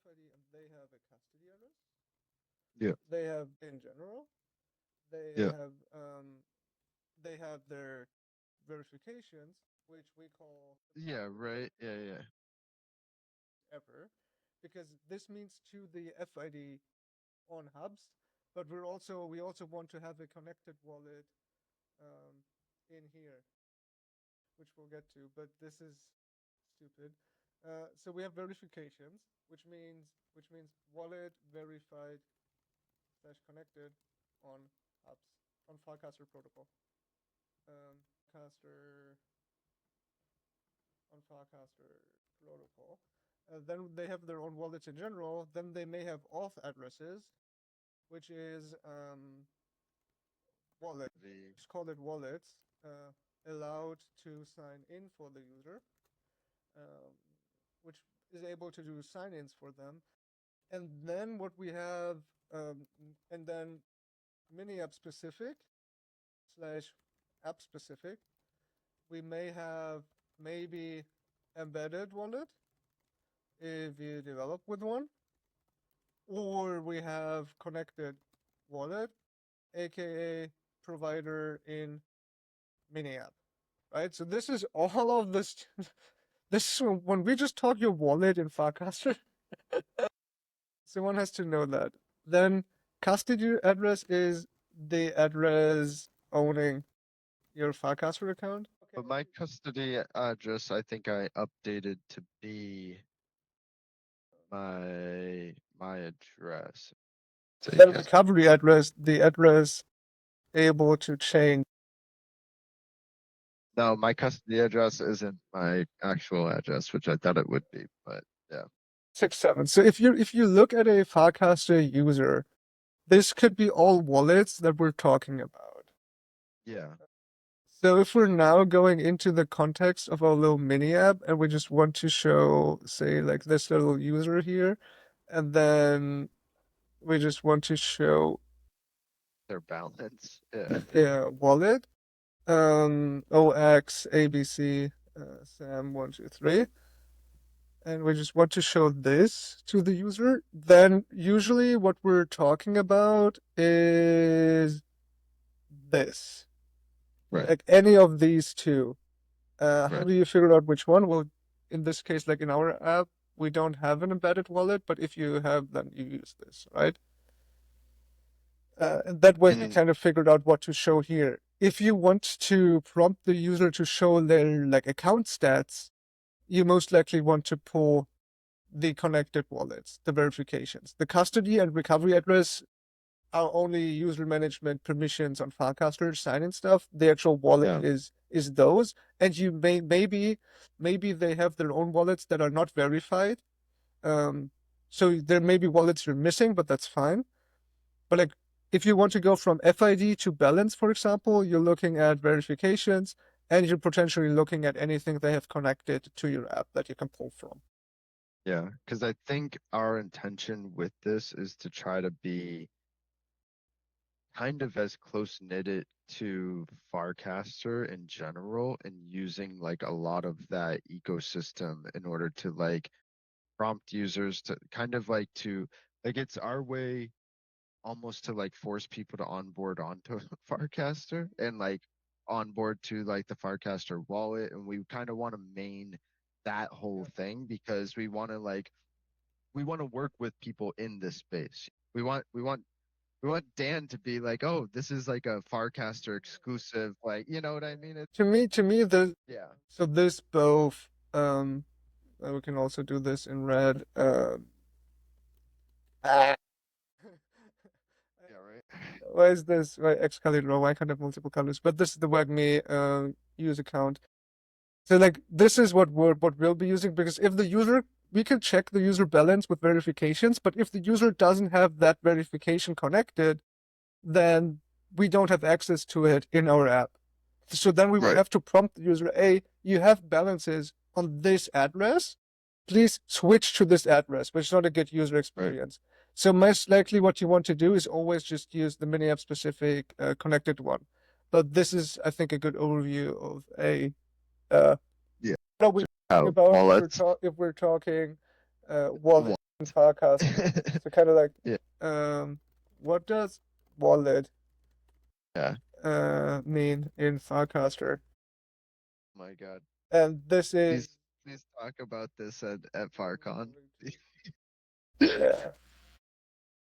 FID and they have a custody address. Yeah. They have in general. They Yeah. have they have their verifications, which we call Yeah. Right. Yeah. Yeah. ever, because this means to the FID on hubs, but we also want to have a connected wallet in here, which we'll get to. But this is stupid. So we have verifications, which means wallet verified slash connected on hubs on Farcaster protocol. Farcaster on Farcaster protocol. Then they have their own wallets in general. Then they may have auth addresses, which is wallet. Just call it wallets. Allowed to sign in for the user, um, which is able to do sign-ins for them. And then what we have, and then mini app specific slash app specific, we may have maybe embedded wallet if you develop with one, or we have connected wallet, aka provider in mini app, right? So this is all of this. This when we just talk your wallet in Farcaster, someone has to know that. Then custody address is the address owning your Farcaster account. But my custody address, I think I updated to be my address. Then recovery address, the address able to change. No, my custody address isn't my actual address, which I thought it would be, but yeah. 6 7. So if you look at a Farcaster user, this could be all wallets that we're talking about. Yeah. So if we're now going into the context of our little mini app and we just want to show, say, like this little user here, and then we just want to show Their balance. Yeah. their wallet, OX ABC Sam123, and we just want to show this to the user, then usually what we're talking about is this. Right. Like any of these two. How Right. do you figure out which one? Well, in this case, like in our app, we don't have an embedded wallet, but if you have, then you use this, right? And that way we kind of figured out what to show here. If you want to prompt the user to show their like account stats, you most likely want to pull the connected wallets, the verifications. The custody and recovery address are only user management permissions on Farcaster sign-in stuff. The actual wallet is those, and you maybe they have their own wallets that are not verified. So there may be wallets you're missing, but that's fine. But like if you want to go from FID to balance, for example, you're looking at verifications, and you're potentially looking at anything they have connected to your app that you can pull from. Yeah, because I think our intention with this is to try to be kind of as close knitted to Farcaster in general and using like a lot of that ecosystem in order to like prompt users to kind of like it's our way almost to like force people to onboard onto Farcaster and like onboard to like the Farcaster wallet, and we kind of want to main that whole thing because we want to work with people in this space. We want Dan to be like, oh, this is like a Farcaster exclusive, like, you know what I mean? To me, Yeah. so this both, we can also do this in red. Yeah, right. Why is this? Why X colored row? Why can't I have multiple colors? But this is the WAGME use account. So like this is what we'll be using, because if the user, we can check the user balance with verifications, but if the user doesn't have that verification connected, then we don't have access to it in our app. So then we would have to prompt the user, hey, you have balances on this address. Please switch to this address, which is not a good user experience. So most likely what you want to do is always just use the mini app specific connected one. But this is, I think, a good overview of a what are we talking about if we're talking wallet in Farcaster. So kind of like, Yeah, what does wallet yeah. mean in Farcaster? My God. And this is Please talk about this at FarCon. yeah.